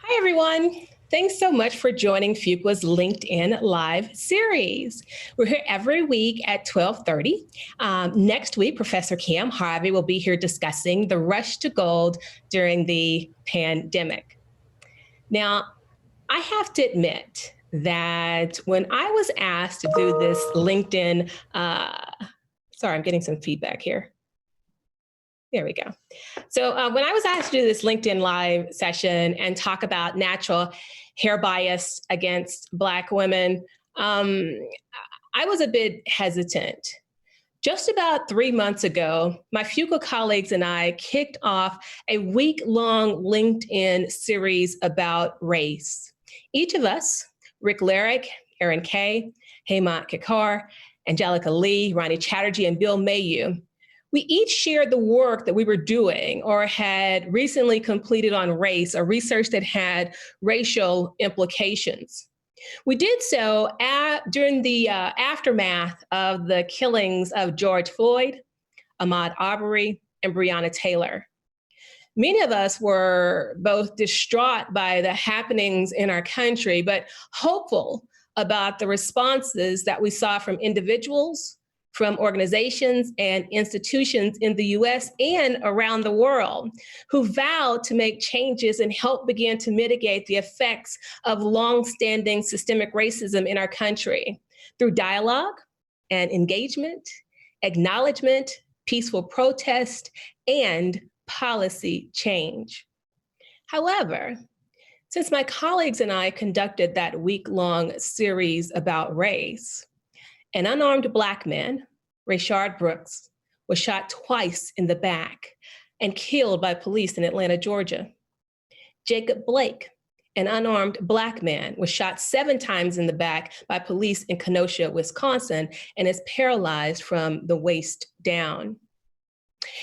Hi, everyone. Thanks so much for joining Fuqua's LinkedIn Live series. We're here every week at 12:30. Next week, Professor Cam Harvey will be here discussing the rush to gold during the pandemic. Now, I have to admit that when I was asked to do this LinkedIn, sorry, I'm getting some feedback here. There we go. So when I was asked to do this LinkedIn Live session and talk about natural hair bias against Black women, I was a bit hesitant. Just about 3 months ago, my Fuqua colleagues and I kicked off a week-long LinkedIn series about race. Each of us, Rick Larrick, Erin Kay, Hemant Kekar, Angelica Lee, Ronnie Chatterjee, and Bill Mayu, we each shared the work that we were doing or had recently completed on race or research that had racial implications. We did so during the aftermath of the killings of George Floyd, Ahmaud Arbery, and Breonna Taylor. Many of us were both distraught by the happenings in our country, but hopeful about the responses that we saw from individuals, from organizations and institutions in the US and around the world who vowed to make changes and help begin to mitigate the effects of longstanding systemic racism in our country through dialogue and engagement, acknowledgement, peaceful protest, and policy change. However, since my colleagues and I conducted that week-long series about race, an unarmed Black man, Rayshard Brooks, was shot twice in the back and killed by police in Atlanta, Georgia. Jacob Blake, an unarmed Black man, was shot 7 times in the back by police in Kenosha, Wisconsin, and is paralyzed from the waist down.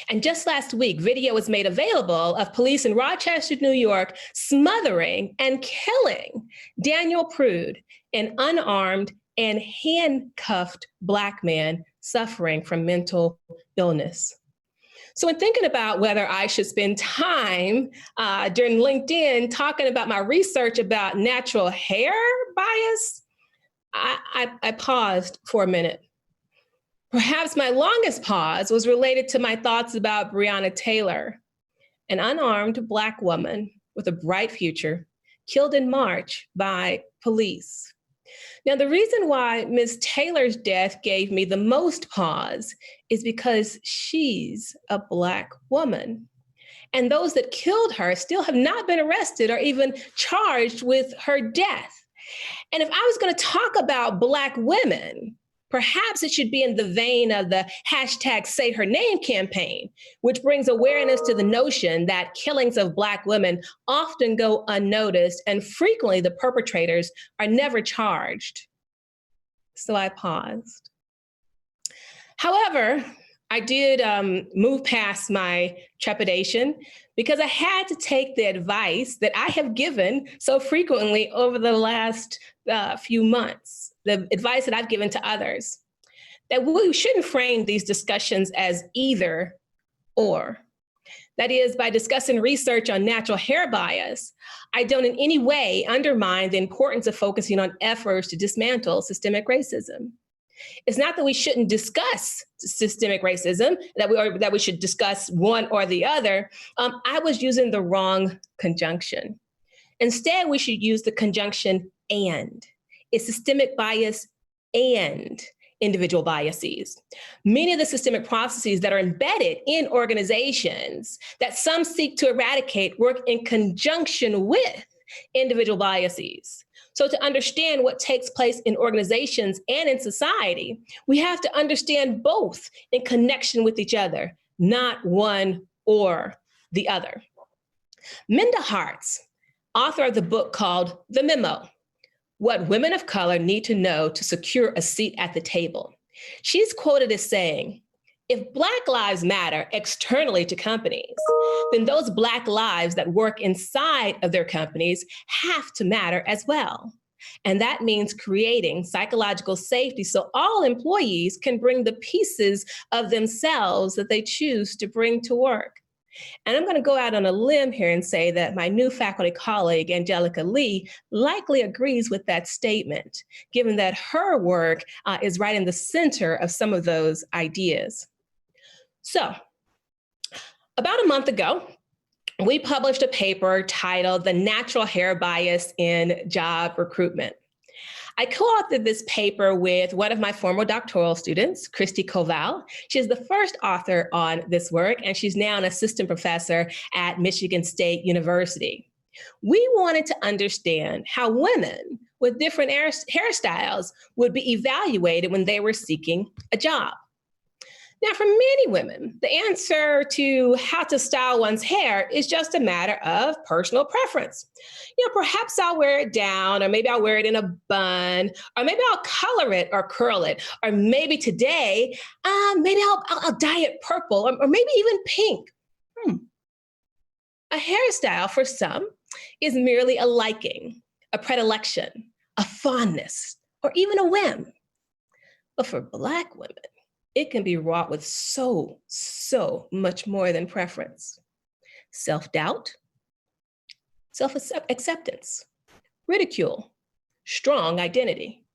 And just last week, video was made available of police in Rochester, New York, smothering and killing Daniel Prude, an unarmed and handcuffed Black man suffering from mental illness. So in thinking about whether I should spend time during LinkedIn talking about my research about natural hair bias, I paused for a minute. Perhaps my longest pause was related to my thoughts about Breonna Taylor, an unarmed Black woman with a bright future, killed in March by police. Now, the reason why Ms. Taylor's death gave me the most pause is because she's a Black woman. And those that killed her still have not been arrested or even charged with her death. And if I was going to talk about Black women, perhaps it should be in the vein of the #SayHerName campaign, which brings awareness to the notion that killings of Black women often go unnoticed and frequently the perpetrators are never charged. So I paused. However, I did move past my trepidation because I had to take the advice that I have given so frequently over the last few months. The advice that I've given to others, that we shouldn't frame these discussions as either or. That is, by discussing research on natural hair bias, I don't in any way undermine the importance of focusing on efforts to dismantle systemic racism. It's not that we shouldn't discuss systemic racism, that we should discuss one or the other. I was using the wrong conjunction. Instead, we should use the conjunction and. Is systemic bias and individual biases. Many of the systemic processes that are embedded in organizations that some seek to eradicate work in conjunction with individual biases. So to understand what takes place in organizations and in society, we have to understand both in connection with each other, not one or the other. Minda Harts, author of the book called The Memo, What Women of Color Need to Know to Secure a Seat at the Table. She's quoted as saying, if Black lives matter externally to companies, then those Black lives that work inside of their companies have to matter as well. And that means creating psychological safety so all employees can bring the pieces of themselves that they choose to bring to work. And I'm going to go out on a limb here and say that my new faculty colleague, Angelica Lee, likely agrees with that statement, given that her work is right in the center of some of those ideas. So, about a month ago, we published a paper titled The Natural Hair Bias in Job Recruitment. I co-authored this paper with one of my former doctoral students, Christy Koval. She's the first author on this work, and she's now an assistant professor at Michigan State University. We wanted to understand how women with different hairstyles would be evaluated when they were seeking a job. Now, for many women, the answer to how to style one's hair is just a matter of personal preference. Perhaps I'll wear it down, or maybe I'll wear it in a bun, or maybe I'll color it or curl it, or maybe today, maybe I'll dye it purple, or maybe even pink. A hairstyle for some is merely a liking, a predilection, a fondness, or even a whim. But for Black women, it can be wrought with so much more than preference. Self-doubt, self-acceptance, ridicule, strong identity,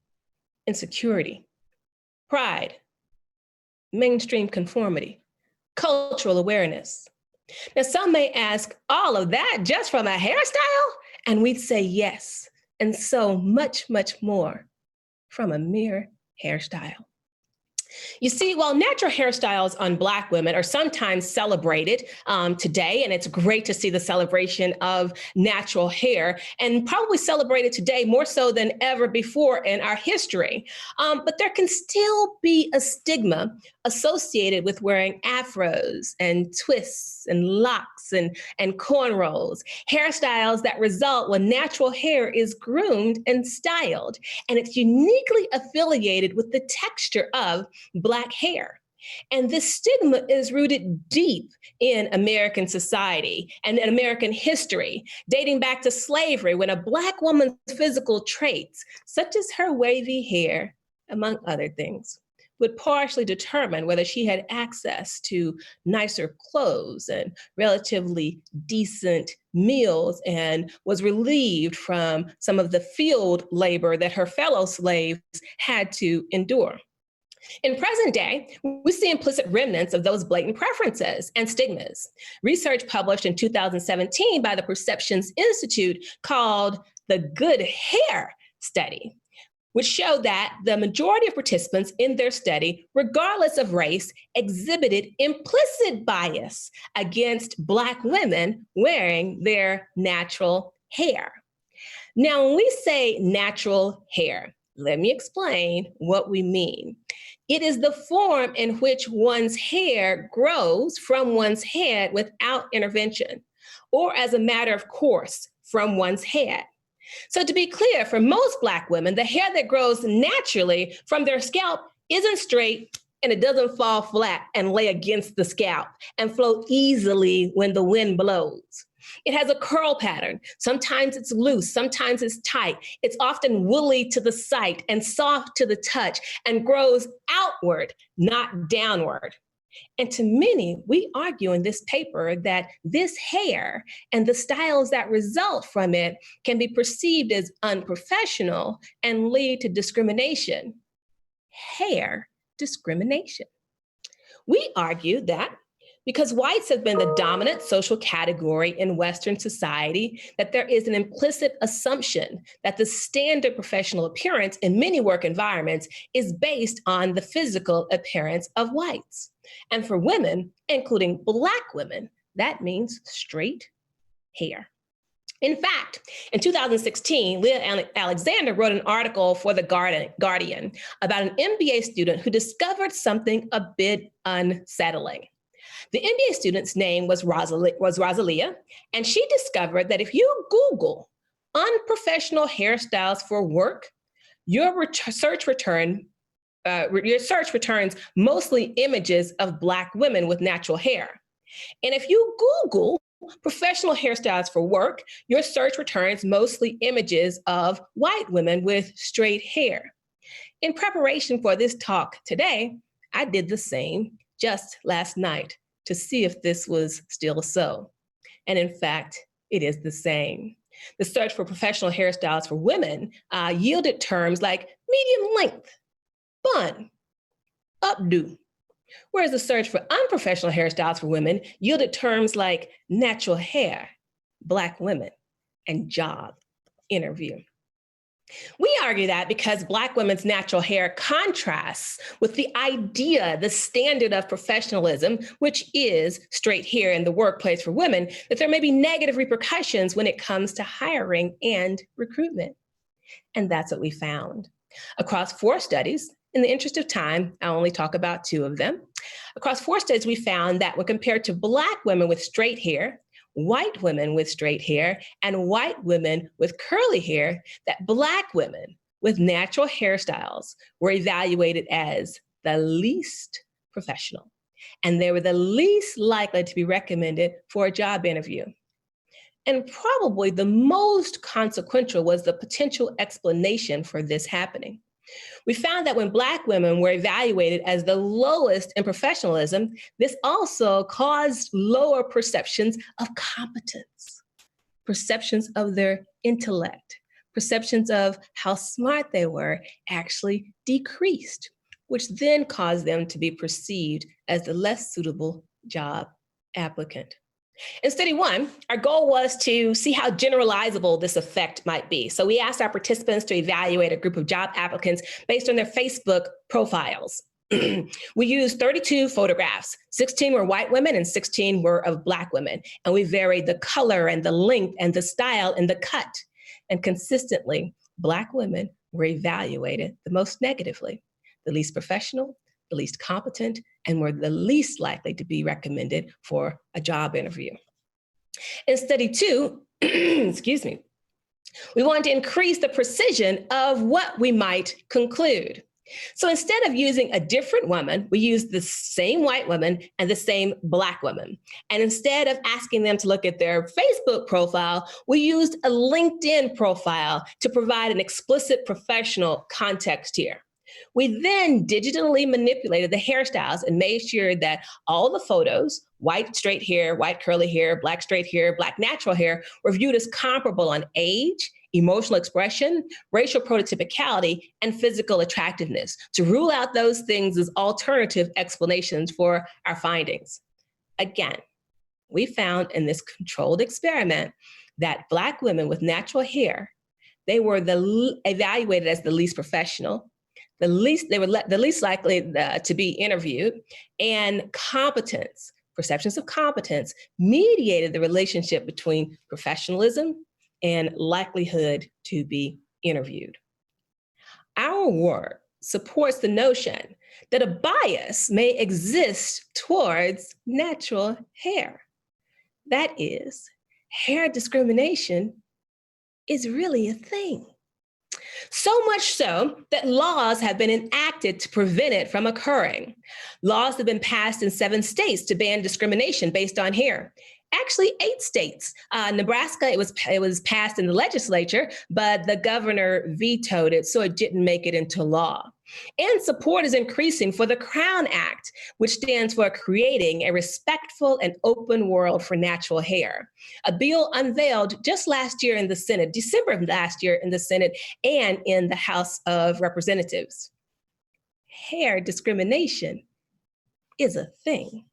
insecurity, pride, mainstream conformity, cultural awareness. Now, some may ask, all of that just from a hairstyle? And we'd say yes, and so much more from a mere hairstyle. You see, while natural hairstyles on Black women are sometimes celebrated today, and it's great to see the celebration of natural hair, and probably celebrated today more so than ever before in our history, but there can still be a stigma associated with wearing afros and twists and locks and cornrows, hairstyles that result when natural hair is groomed and styled, and it's uniquely affiliated with the texture of Black hair. And this stigma is rooted deep in American society and in American history, dating back to slavery, when a Black woman's physical traits, such as her wavy hair, among other things, would partially determine whether she had access to nicer clothes and relatively decent meals, and was relieved from some of the field labor that her fellow slaves had to endure. In present day, we see implicit remnants of those blatant preferences and stigmas. Research published in 2017 by the Perceptions Institute called the Good Hair Study, which showed that the majority of participants in their study, regardless of race, exhibited implicit bias against Black women wearing their natural hair. Now, when we say natural hair, let me explain what we mean. It is the form in which one's hair grows from one's head without intervention, or as a matter of course from one's head. So to be clear, for most Black women, the hair that grows naturally from their scalp isn't straight, and it doesn't fall flat and lay against the scalp and float easily when the wind blows. It has a curl pattern. Sometimes it's loose, sometimes it's tight. It's often woolly to the sight and soft to the touch, and grows outward, not downward. And to many, we argue in this paper that this hair and the styles that result from it can be perceived as unprofessional and lead to discrimination. Hair discrimination. We argue that because whites have been the dominant social category in Western society, that there is an implicit assumption that the standard professional appearance in many work environments is based on the physical appearance of whites. And for women, including Black women, that means straight hair. In fact, in 2016, Leah Alexander wrote an article for The Guardian about an MBA student who discovered something a bit unsettling. The MBA student's name was Rosalia, and she discovered that if you Google unprofessional hairstyles for work, your search returns mostly images of Black women with natural hair. And if you Google professional hairstyles for work, your search returns mostly images of white women with straight hair. In preparation for this talk today, I did the same just last night. to see if this was still so. And in fact, it is the same. The search for professional hairstyles for women yielded terms like medium length, bun, updo, whereas the search for unprofessional hairstyles for women yielded terms like natural hair, Black women, and job interview. We argue that because Black women's natural hair contrasts with the idea, the standard of professionalism, which is straight hair in the workplace for women, that there may be negative repercussions when it comes to hiring and recruitment. And that's what we found. Across 4 studies, in the interest of time, I'll only talk about 2 of them. Across 4 studies, we found that when compared to Black women with straight hair, white women with straight hair, and white women with curly hair, that Black women with natural hairstyles were evaluated as the least professional, and they were the least likely to be recommended for a job interview. And probably the most consequential was the potential explanation for this happening. We found that when Black women were evaluated as the lowest in professionalism, this also caused lower perceptions of competence, perceptions of their intellect, perceptions of how smart they were actually decreased, which then caused them to be perceived as the less suitable job applicant. In study 1, our goal was to see how generalizable this effect might be. So we asked our participants to evaluate a group of job applicants based on their Facebook profiles. We used 32 photographs. 16 were white women and 16 were of Black women. And we varied the color and the length and the style and the cut. And consistently, Black women were evaluated the most negatively, the least professional, the least competent, and were the least likely to be recommended for a job interview. In study 2, excuse me, we wanted to increase the precision of what we might conclude. So instead of using a different woman, we used the same white woman and the same Black woman. And instead of asking them to look at their Facebook profile, we used a LinkedIn profile to provide an explicit professional context here. We then digitally manipulated the hairstyles and made sure that all the photos, white straight hair, white curly hair, Black straight hair, Black natural hair, were viewed as comparable on age, emotional expression, racial prototypicality, and physical attractiveness, to rule out those things as alternative explanations for our findings. Again, we found in this controlled experiment that Black women with natural hair, they were evaluated as the least professional, they were the least likely to be interviewed, and competence, perceptions of competence, mediated the relationship between professionalism and likelihood to be interviewed. Our work supports the notion that a bias may exist towards natural hair. That is, hair discrimination is really a thing. So much so that laws have been enacted to prevent it from occurring. Laws have been passed in 7 states to ban discrimination based on hair. Actually, 8 states. Nebraska, it was passed in the legislature, but the governor vetoed it, so it didn't make it into law. And support is increasing for the Crown Act, which stands for Creating a Respectful and Open World for Natural Hair, a bill unveiled just last year in the Senate, December of last year in the Senate and in the House of Representatives. Hair discrimination is a thing.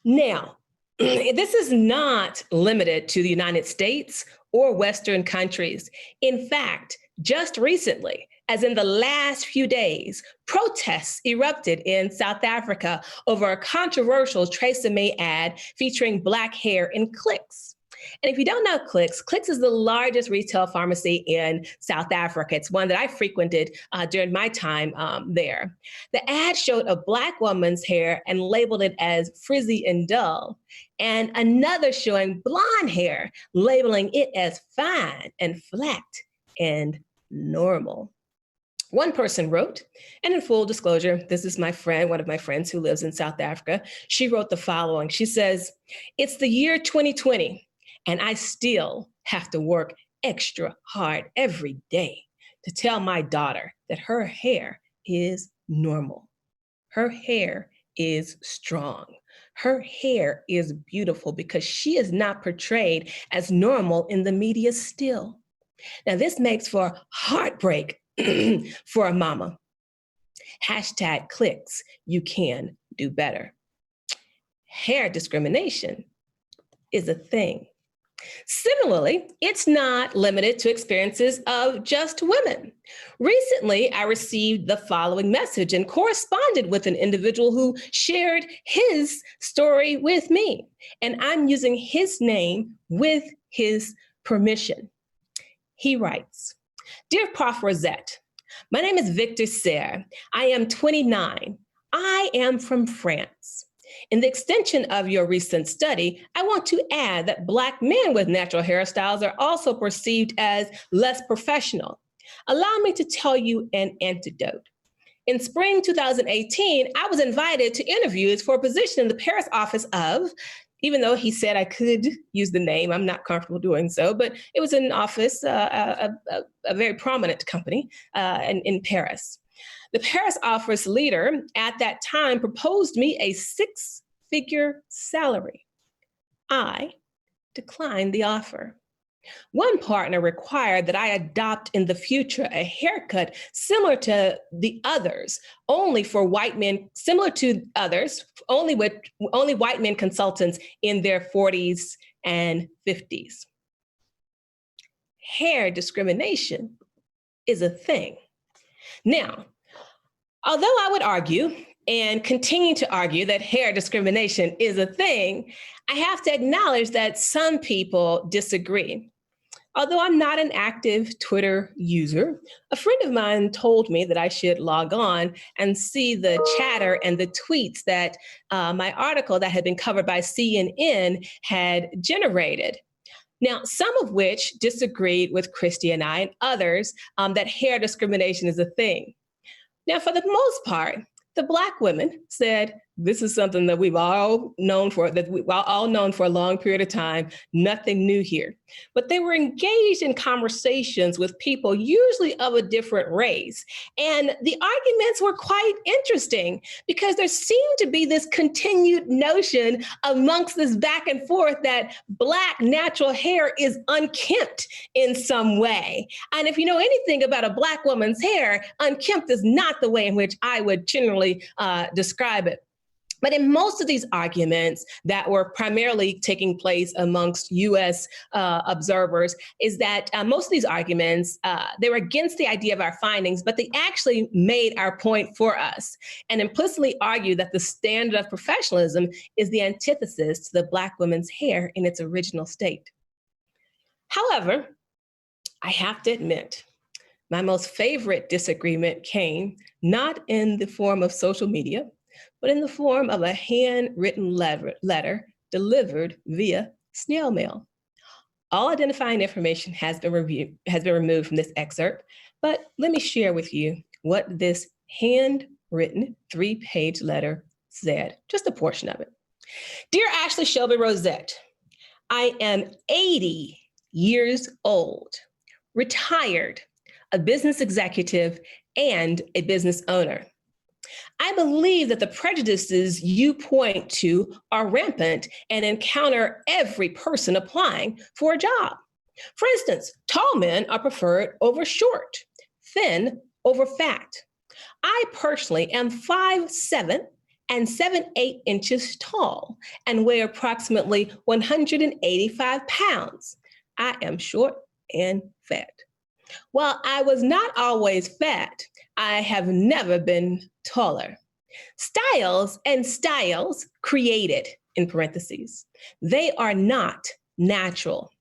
Now, this is not limited to the United States or Western countries. In fact, just recently, as in the last few days, protests erupted in South Africa over a controversial Tresemme ad featuring Black hair in Clicks. And if you don't know Clicks, Clicks is the largest retail pharmacy in South Africa. It's one that I frequented during my time there. The ad showed a Black woman's hair and labeled it as frizzy and dull, and another showing blonde hair, labeling it as fine and flat and normal. One person wrote, and in full disclosure, this is my friend, one of my friends who lives in South Africa. She wrote the following. She says, "It's the year 2020, and I still have to work extra hard every day to tell my daughter that her hair is normal. Her hair is strong. Her hair is beautiful because she is not portrayed as normal in the media still. Now, this makes for heartbreak for a mama. Hashtag clicks, you can do better. Hair discrimination is a thing. Similarly, it's not limited to experiences of just women. Recently, I received the following message and corresponded with an individual who shared his story with me, and I'm using his name with his permission. He writes, "Dear Prof. Rosette, my name is Victor Serre. I am 29. I am from France. In the extension of your recent study, I want to add that Black men with natural hairstyles are also perceived as less professional. Allow me to tell you an anecdote. In spring 2018, I was invited to interviews for a position in the Paris office of, even though he said I could use the name, I'm not comfortable doing so, but it was an office, a very prominent company in Paris. The Paris office leader at that time proposed me a 6-figure salary. I declined the offer. One partner required that I adopt in the future a haircut similar to the others, only for white men, similar to others, only white men consultants in their 40s and 50s. Hair discrimination is a thing. Now, although I would argue and continue to argue that hair discrimination is a thing, I have to acknowledge that some people disagree. Although I'm not an active Twitter user, a friend of mine told me that I should log on and see the chatter and the tweets that my article that had been covered by CNN had generated. Now, some of which disagreed with Christy and I, and others that hair discrimination is a thing. Now, for the most part, the Black women said, this is something that we've all known for, a long period of time, nothing new here. But they were engaged in conversations with people usually of a different race. And the arguments were quite interesting because there seemed to be this continued notion amongst this back and forth that Black natural hair is unkempt in some way. And if you know anything about a Black woman's hair, unkempt is not the way in which I would generally describe it. But in most of these arguments that were primarily taking place amongst U.S. Observers is that most of these arguments, they were against the idea of our findings, but they actually made our point for us and implicitly argued that the standard of professionalism is the antithesis to the Black woman's hair in its original state. However, I have to admit, my most favorite disagreement came not in the form of social media, but in the form of a handwritten letter delivered via snail mail. All identifying information has been removed from this excerpt, but let me share with you what this handwritten 3-page letter said, just a portion of it. Dear Ashleigh, Shelby, Rosette, I am 80 years old, retired, a business executive, and a business owner. I believe that the prejudices you point to are rampant and encounter every person applying for a job. For instance, tall men are preferred over short, thin over fat. I personally am 5'7" and 7'8" inches tall and weigh approximately 185 pounds. I am short and fat. While I was not always fat, I have never been taller. Styles created, in parentheses, they are not natural.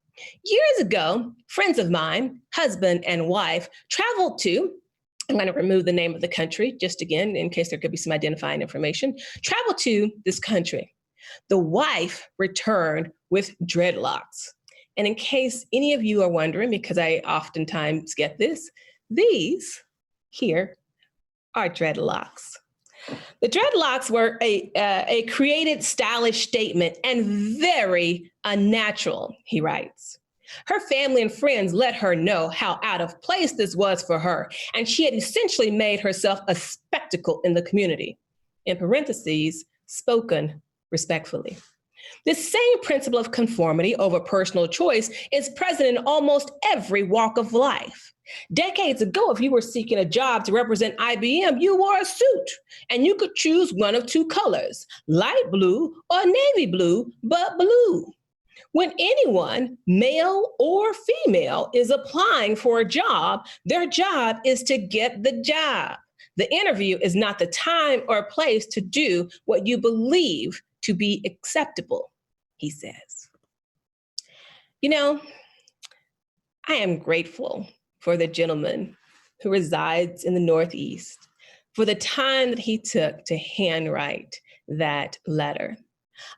Years ago, friends of mine, husband and wife, traveled to, I'm going to remove the name of the country, just again, in case there could be some identifying information, traveled to this country. The wife returned with dreadlocks. And in case any of you are wondering, because I oftentimes get this, these here are dreadlocks. The dreadlocks were a created, stylish statement and very unnatural, he writes. Her family and friends let her know how out of place this was for her, and she had essentially made herself a spectacle in the community. In parentheses, spoken respectfully. This same principle of conformity over personal choice is present in almost every walk of life. Decades ago, if you were seeking a job to represent IBM, you wore a suit and you could choose one of two colors, light blue or navy blue, but blue. When anyone, male or female, is applying for a job, their job is to get the job. The interview is not the time or place to do what you believe to be acceptable, he says. You know, I am grateful for the gentleman who resides in the Northeast for the time that he took to handwrite that letter.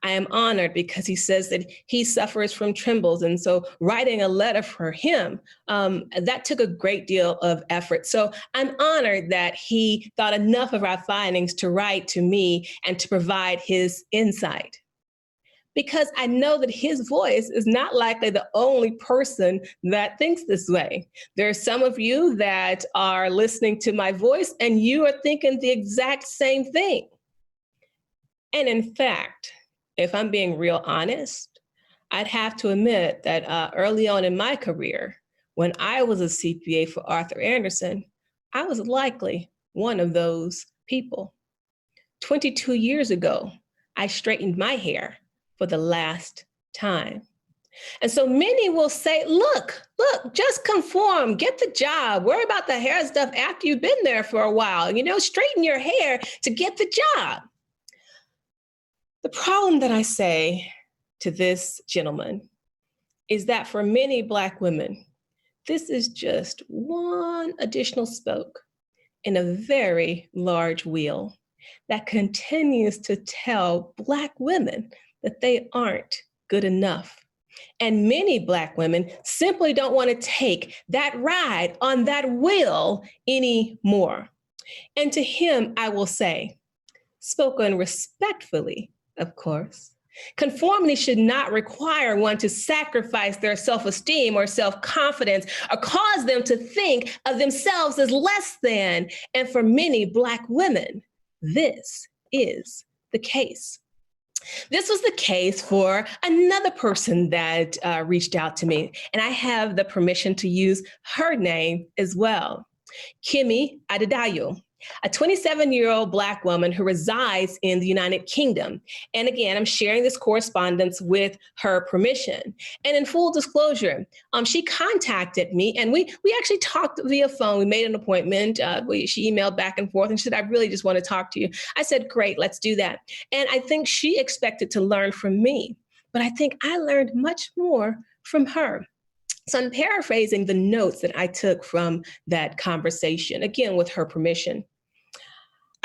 I am honored because he says that he suffers from trembles. And so writing a letter for him, that took a great deal of effort. So I'm honored that he thought enough of our findings to write to me and to provide his insight. Because I know that his voice is not likely the only person that thinks this way. There are some of you that are listening to my voice and you are thinking the exact same thing. And in fact, if I'm being real honest, I'd have to admit that early on in my career, when I was a CPA for Arthur Andersen, I was likely one of those people. 22 years ago, I straightened my hair for the last time. And so many will say, look, just conform, get the job, worry about the hair stuff after you've been there for a while, straighten your hair to get the job. The problem that I say to this gentleman is that for many Black women, this is just one additional spoke in a very large wheel that continues to tell Black women that they aren't good enough. And many Black women simply don't want to take that ride on that wheel anymore. And to him, I will say, spoken respectfully, of course, conformity should not require one to sacrifice their self-esteem or self-confidence or cause them to think of themselves as less than. And for many Black women, this is the case. This was the case for another person that reached out to me, and I have the permission to use her name as well. Kimi Adedayo, a 27-year-old Black woman who resides in the United Kingdom. And again, I'm sharing this correspondence with her permission. And in full disclosure, she contacted me and we actually talked via phone. We made an appointment. She emailed back and forth and she said, I really just want to talk to you. I said, great, let's do that. And I think she expected to learn from me, but I think I learned much more from her. So I'm paraphrasing the notes that I took from that conversation, again, with her permission.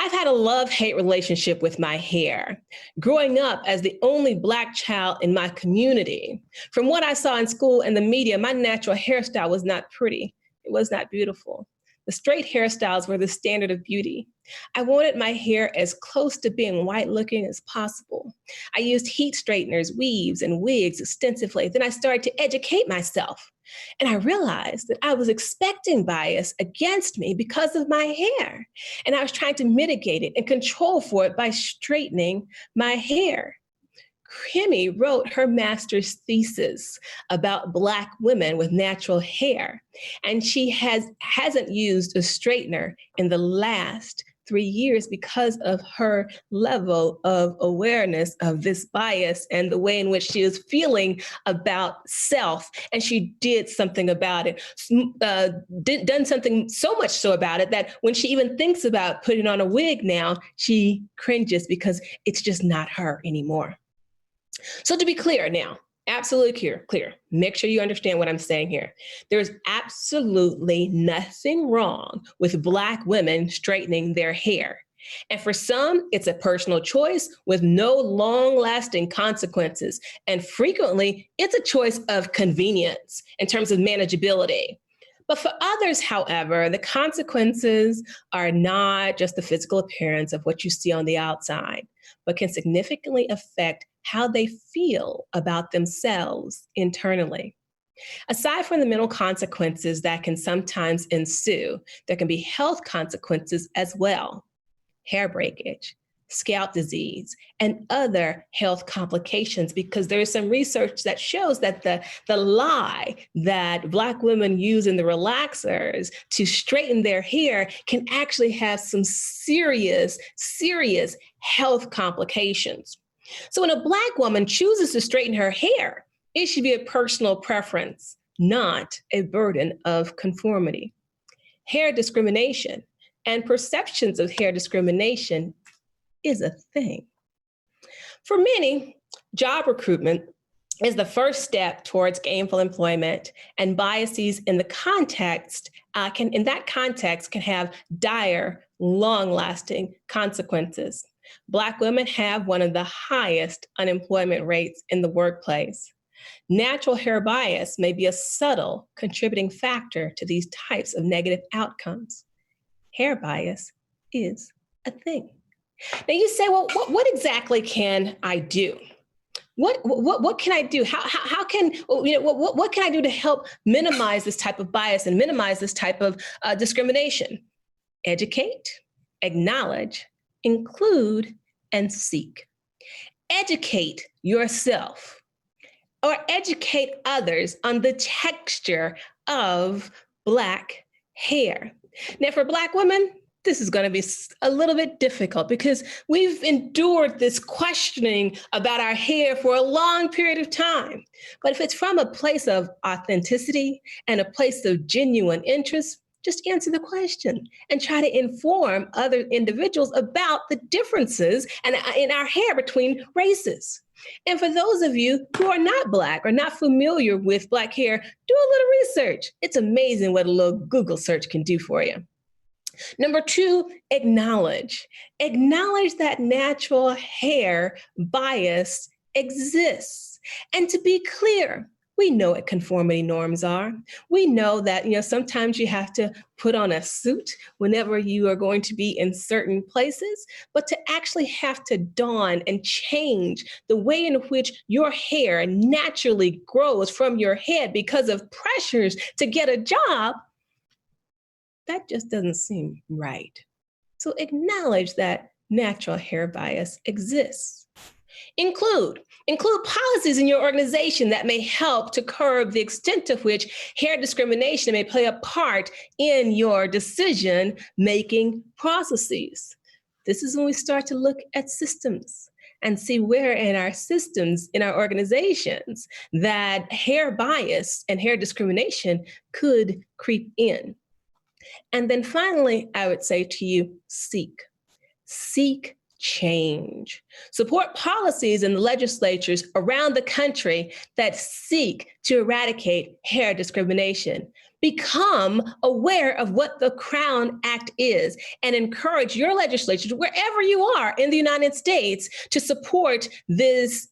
I've had a love-hate relationship with my hair. Growing up as the only Black child in my community, from what I saw in school and the media, my natural hairstyle was not pretty. It was not beautiful. The straight hairstyles were the standard of beauty. I wanted my hair as close to being white-looking as possible. I used heat straighteners, weaves, and wigs extensively. Then I started to educate myself. And I realized that I was expecting bias against me because of my hair. And I was trying to mitigate it and control for it by straightening my hair. Kimi wrote her master's thesis about Black women with natural hair, and she hasn't used a straightener in the last 3 years because of her level of awareness of this bias and the way in which she is feeling about self. And she did something about it, done something so much so about it that when she even thinks about putting on a wig now, she cringes because it's just not her anymore. So to be clear now, absolutely clear, make sure you understand what I'm saying here. There's absolutely nothing wrong with Black women straightening their hair. And for some, it's a personal choice with no long-lasting consequences. And frequently, it's a choice of convenience in terms of manageability. But for others, however, the consequences are not just the physical appearance of what you see on the outside, but can significantly affect how they feel about themselves internally. Aside from the mental consequences that can sometimes ensue, there can be health consequences as well. Hair breakage, scalp disease, and other health complications, because there is some research that shows that the lye that Black women use in the relaxers to straighten their hair can actually have some serious health complications. So when a Black woman chooses to straighten her hair, it should be a personal preference, not a burden of conformity. Hair discrimination and perceptions of hair discrimination is a thing. For many, job recruitment is the first step towards gainful employment, and biases in the context can have dire, long-lasting consequences. Black women have one of the highest unemployment rates in the workplace. Natural hair bias may be a subtle contributing factor to these types of negative outcomes. Hair bias is a thing. Now you say, well, what exactly can I do? What can I do? How can, what can I do to help minimize this type of bias and minimize this type of discrimination? Educate, acknowledge, include, and seek. Educate yourself or educate others on the texture of Black hair. Now, for Black women, this is going to be a little bit difficult because we've endured this questioning about our hair for a long period of time. But if it's from a place of authenticity and a place of genuine interest, just answer the question and try to inform other individuals about the differences in our hair between races. And for those of you who are not Black or not familiar with Black hair, do a little research. It's amazing what a little Google search can do for you. Number two, acknowledge. Acknowledge that natural hair bias exists. And to be clear, we know what conformity norms are. We know that, sometimes you have to put on a suit whenever you are going to be in certain places, but to actually have to don and change the way in which your hair naturally grows from your head because of pressures to get a job, that just doesn't seem right. So acknowledge that natural hair bias exists. Include policies in your organization that may help to curb the extent to which hair discrimination may play a part in your decision-making processes. This is when we start to look at systems and see where in our systems, in our organizations, that hair bias and hair discrimination could creep in. And then finally, I would say to you, seek change. Support policies in the legislatures around the country that seek to eradicate hair discrimination. Become aware of what the Crown Act is and encourage your legislatures, wherever you are in the United States, to support these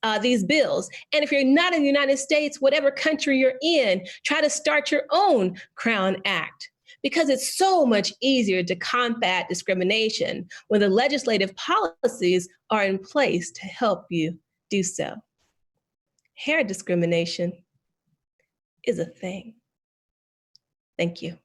bills. And if you're not in the United States, whatever country you're in, try to start your own Crown Act. Because it's so much easier to combat discrimination when the legislative policies are in place to help you do so. Hair discrimination is a thing. Thank you.